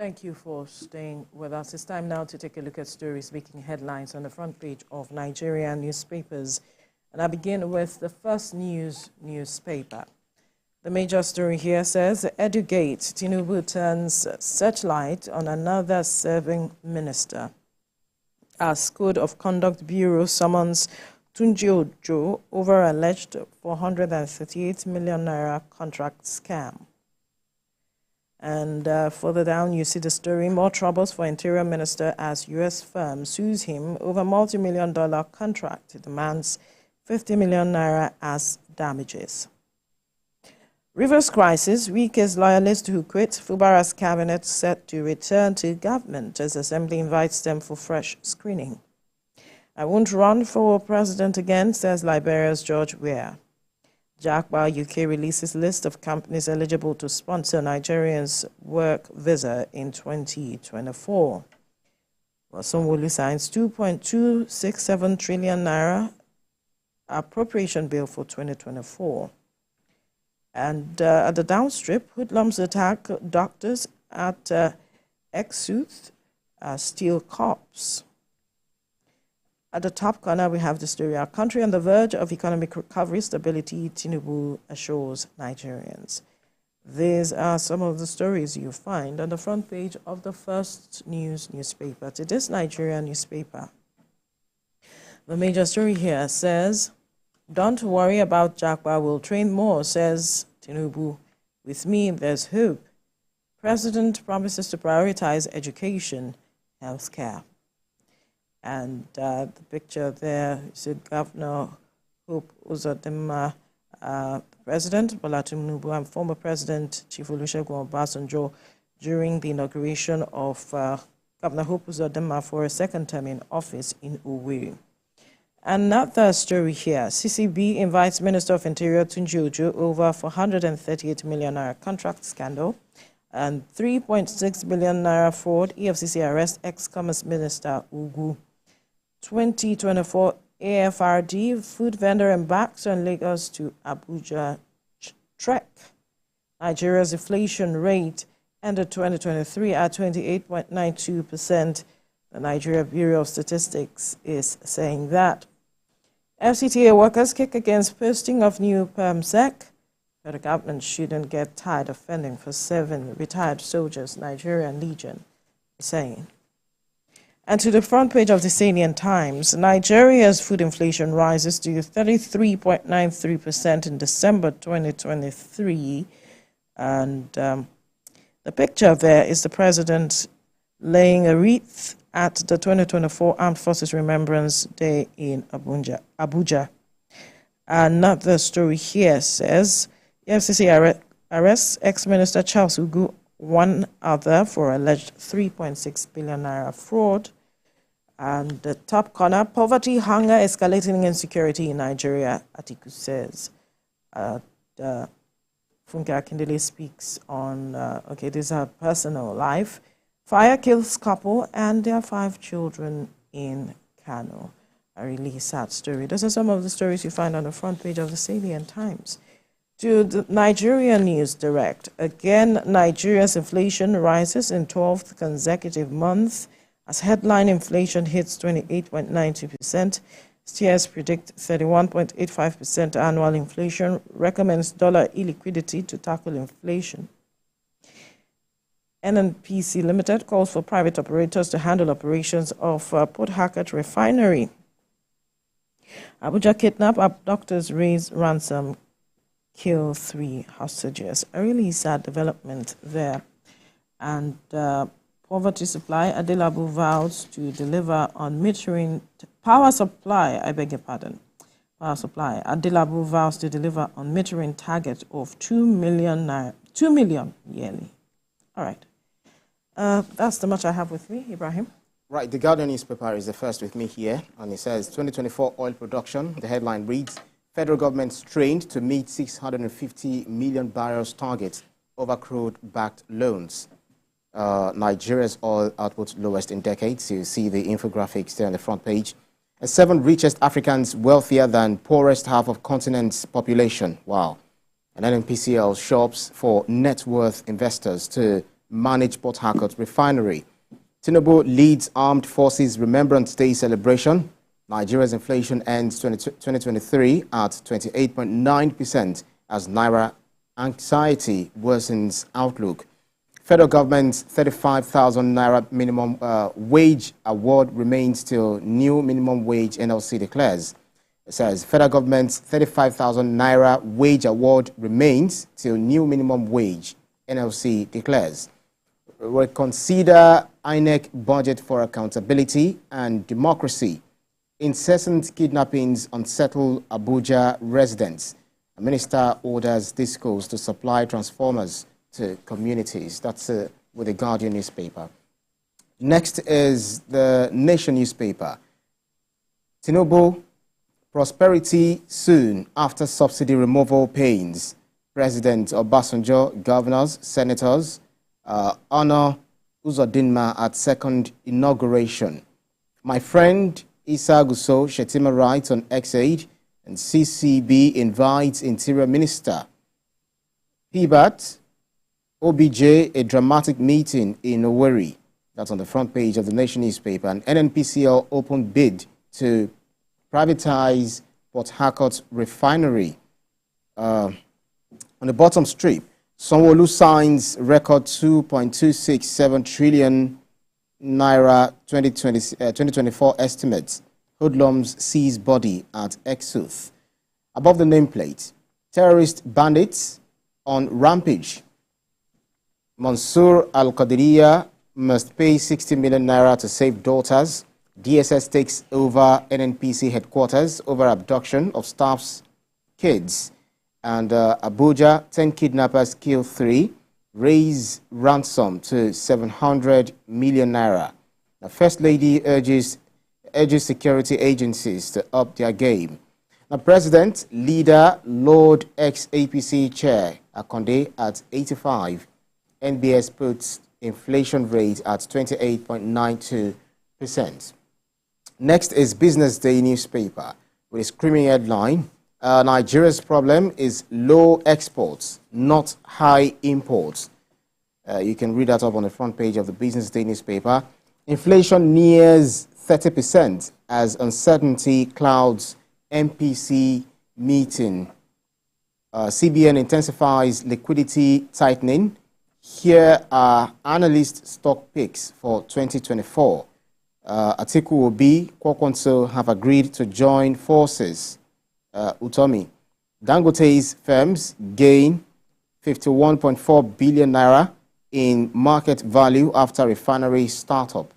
Thank you for staying with us. It's time now to take a look at stories making headlines on the front page of Nigerian newspapers. And I begin with the First News newspaper. The major story here says, Edugate, Tinubu turns searchlight on another serving minister. As Code of Conduct Bureau summons Tunji Ojo over alleged 438 million naira contract scam. And further down, you see the story, more troubles for Interior Minister as U.S. firm sues him over multi-million-dollar contract. It demands 50 million naira as damages. Rivers crisis, weakest loyalist who quit. Fubara's cabinet set to return to government as Assembly invites them for fresh screening. I won't run for president again, says Liberia's George Weah. Jakba UK releases list of companies eligible to sponsor Nigerians' work visa in 2024. Sanwo-Olu signs 2.267 trillion naira appropriation bill for 2024. And at the downstrip, hoodlums attack doctors at Exuth Steel Corps. At the top corner, we have the story, our country on the verge of economic recovery, stability, Tinubu assures Nigerians. These are some of the stories you find on the front page of the First News newspaper. Today's Nigerian newspaper. The major story here says, don't worry about Jakba, we'll train more, says Tinubu. With me, there's hope. President promises to prioritize education, healthcare. And the picture there, you see Governor Hope Uzodinma, President Bola Tinubu, and former President Chief Olusegun Obasanjo during the inauguration of Governor Hope Uzodinma for a second term in office in Owerri. Another story here, CCB invites Minister of Interior Tunji Ojo over 438 million naira contract scandal and 3.6 billion naira fraud. EFCC arrest ex-Commerce Minister Ugu. 2024 AFRD food vendor embarks on Lagos to Abuja trek. Nigeria's inflation rate ended 2023 at 28.92%. The Nigeria Bureau of Statistics is saying that. FCTA workers kick against posting of new PERMSEC. But the government shouldn't get tired of fending for 7 retired soldiers, Nigerian Legion is saying. And to the front page of the Salient Times, Nigeria's food inflation rises to 33.93% in December 2023. And the picture there is the president laying a wreath at the 2024 Armed Forces Remembrance Day in Abuja. Another story here says, FCC arrests ex-minister Charles Ugu, one other for alleged 3.6 billion naira fraud. And the top corner, poverty, hunger, escalating insecurity in Nigeria, Atiku says. Funke Akindele speaks on, okay, these are personal life. Fire kills couple and their 5 children in Kano. A really sad story. Those are some of the stories you find on the front page of the Salient Times. To the Nigerian News Direct. Again, Nigeria's inflation rises in 12th consecutive month as headline inflation hits 28.92%. Steers predict 31.85% annual inflation, recommends dollar illiquidity to tackle inflation. NNPC Limited calls for private operators to handle operations of Port Harcourt refinery. Abuja kidnap, abductors raise ransom, kill 3 hostages. A really sad development there. And poverty supply, Adelabu vows to deliver on metering power supply, I beg your pardon. Power supply, Adelabu vows to deliver on metering target of 2 million yearly. All right. That's the much I have with me, Ibrahim. Right, the Guardian newspaper is the first with me here, and it says 2024 oil production. The headline reads, federal government strained to meet 650 million barrels target over crude-backed loans. Nigeria's oil output lowest in decades. You see the infographics there on the front page. 7 richest Africans wealthier than poorest half of continent's population. Wow. And NNPCL shops for net worth investors to manage Port Harcourt refinery. Tinubu leads Armed Forces Remembrance Day celebration. Nigeria's inflation ends 2023 at 28.9% as Naira anxiety worsens outlook. Federal government's 35,000 Naira minimum wage award remains till new minimum wage NLC declares. It says federal government's 35,000 Naira wage award remains till new minimum wage NLC declares. Reconsider INEC budget for accountability and democracy. Incessant kidnappings unsettle Abuja residents. A minister orders discos to supply transformers to communities. That's with the Guardian newspaper. Next is the Nation newspaper. Tinubu, prosperity soon after subsidy removal pains. President Obasanjo, governors, senators honor Uzodinma at second inauguration. My friend Issa Gusso Shetima writes on X-Aid, and CCB invites Interior Minister. PBAT, OBJ, a dramatic meeting in Owerri. That's on the front page of the Nation newspaper. And NNPCL open bid to privatize Port Harcourt refinery. On the bottom strip, Sanwo-Olu signs record 2.267 trillion Naira 2024 estimates. Hoodlums seize body at Exuth. Above the nameplate, terrorist bandits on rampage. Mansour Al-Qadiriya must pay 60 million naira to save daughters. DSS takes over NNPC headquarters over abduction of staff's kids. And Abuja, 10 kidnappers kill 3, raise ransom to 700 million naira. The First Lady urges security agencies to up their game. The President, leader, Lord ex-APC chair, Akonde at 85. NBS puts inflation rate at 28.92%. Next is Business Day newspaper with a screaming headline. Nigeria's problem is low exports, not high imports. You can read that up on the front page of the Business Day newspaper. Inflation nears 30% as uncertainty clouds MPC meeting. CBN intensifies liquidity tightening. Here are analyst stock picks for 2024. Atiku Obi, Kwakwanso have agreed to join forces. Utomi. Dangote's firms gain 51.4 billion naira in market value after refinery startup.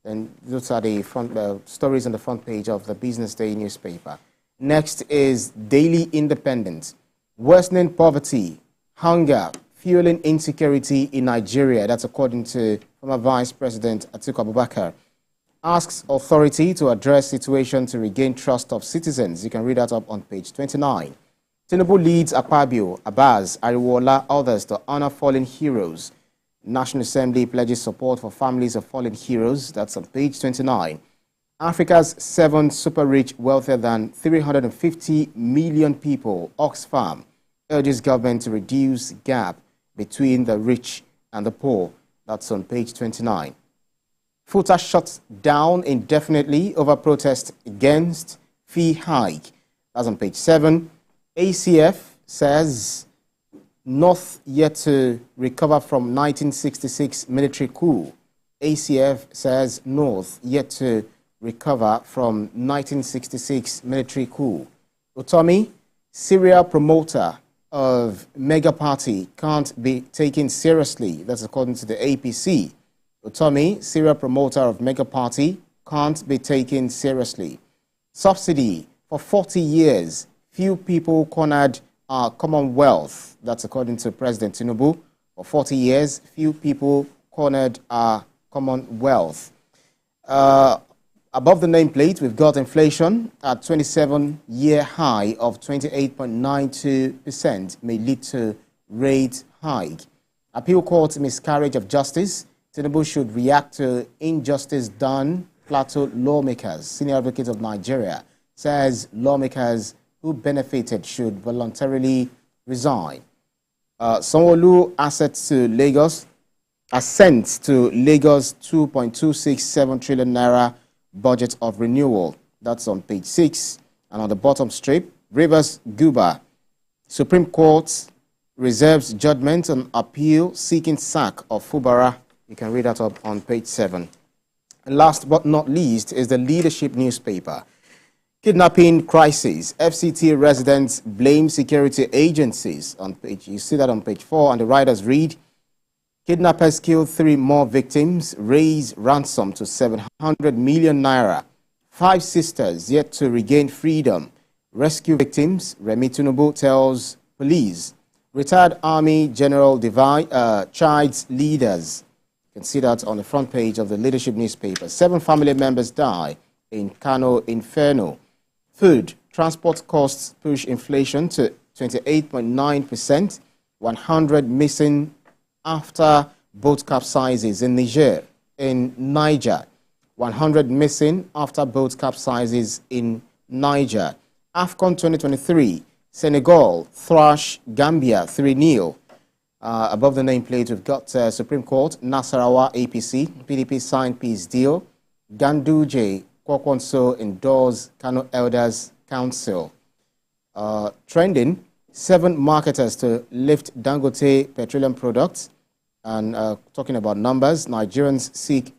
And those are the front stories on the front page of the Business Day newspaper. Next is Daily Independent. Worsening poverty, hunger, fueling insecurity in Nigeria. That's according to former Vice President Atiku Abubakar. Asks authority to address situation to regain trust of citizens. You can read that up on page 29. Tinubu leads Akpabio, Abbas, Ariwola, others to honor fallen heroes. National Assembly pledges support for families of fallen heroes. That's on page 29. Africa's 7 super rich, wealthier than 350 million people, Oxfam, urges government to reduce gap between the rich and the poor. That's on page 29. FUTA shuts down indefinitely over protest against fee hike. That's on page 7. ACF says North yet to recover from 1966 military coup. ACF says North yet to recover from 1966 military coup. Utomi, serial promoter of mega party, can't be taken seriously. That's according to the APC. Utomi, serial promoter of mega party, can't be taken seriously. Subsidy for 40 years, few people cornered our Commonwealth. That's according to President Tinubu. For 40 years, few people cornered our Commonwealth. Above the nameplate, we've got inflation at 27-year high of 28.92% may lead to rate hike. Appeal court miscarriage of justice. Tinubu should react to injustice done. Plateau lawmakers, senior advocate of Nigeria, says lawmakers who benefited should voluntarily resign. Sanwo-Olu assets to Lagos. assent to Lagos 2.267 trillion naira budget of renewal. That's on page 6. And on the bottom strip, Rivers Guba, Supreme Court reserves judgment on appeal seeking sack of Fubara. You can read that up on page 7. And last but not least is the Leadership newspaper. Kidnapping crisis. FCT residents blame security agencies. On page, you see that on page 4, and the writers read, kidnappers kill 3 more victims, raise ransom to 700 million naira. 5 sisters yet to regain freedom. Rescue victims, Remi Tinubu tells police. Retired Army General chides leaders. You can see that on the front page of the Leadership newspaper. 7 family members die in Kano Inferno. Food, transport costs push inflation to 28.9%. 100 missing after boat capsizes in Niger. 100 missing after boat capsizes in Niger. AFCON 2023, Senegal thrash Gambia 3-0. Above the nameplate, we've got Supreme Court, Nasarawa APC, PDP signed peace deal. Ganduje, Kwankwanso endorse Kano Elders Council. Trending, 7 marketers to lift Dangote petroleum products. And talking about numbers, Nigerians seek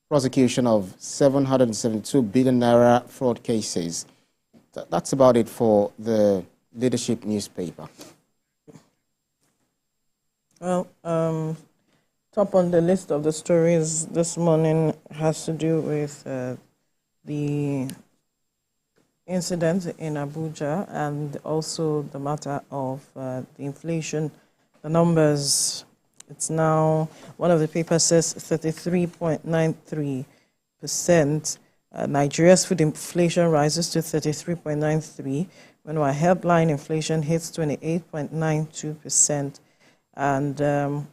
prosecution of 772 billion naira fraud cases. That's about it for the Leadership newspaper. Well, top on the list of the stories this morning has to do with the incident in Abuja and also the matter of the inflation. The numbers, it's now, one of the papers says 33.93%. Nigeria's food inflation rises to 33.93%, when our headline inflation hits 28.92%. And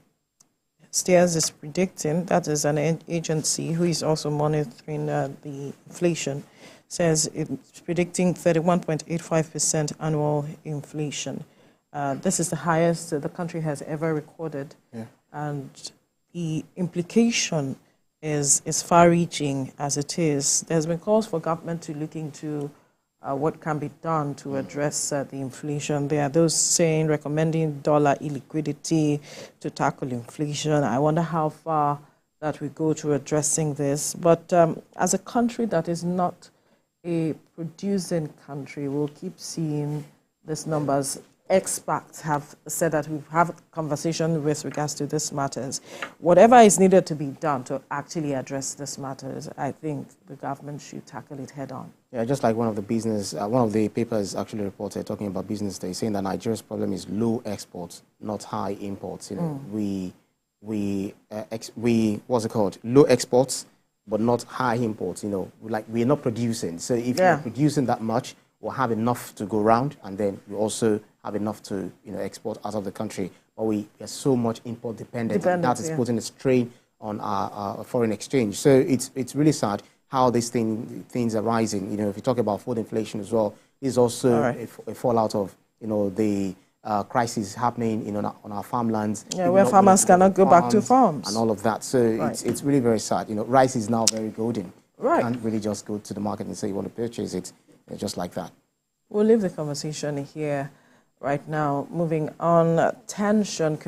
Steers is predicting, that is an agency who is also monitoring the inflation, says it's predicting 31.85% annual inflation. This is the highest the country has ever recorded. Yeah. And the implication is far-reaching as it is. There's been calls for government to look into what can be done to address the inflation. There are those recommending dollar illiquidity to tackle inflation. I wonder how far that we go to addressing this. But as a country that is not a producing country, we'll keep seeing these numbers. Experts have said that we've had a conversation with regards to these matters. Whatever is needed to be done to actually address these matters, I think the government should tackle it head on. Yeah, just like one of the papers actually reported talking about business day, saying that Nigeria's problem is low exports, not high imports. You know, we what's it called? Low exports, but not high imports. You know, like we're not producing. So if you're producing that much, we'll have enough to go around, and then we also have enough to export out of the country. But we are so much import dependent and that is putting a strain on our foreign exchange. So it's really sad how these things are rising. You know, if you talk about food inflation as well, is also a fallout of the crisis happening on our farmlands. Yeah, where farmers cannot go back to farms and all of that. So it's really very sad. You know, rice is now very golden. Right. You can't really just go to the market and say you want to purchase it just like that. We'll leave the conversation here right now. Moving on, tension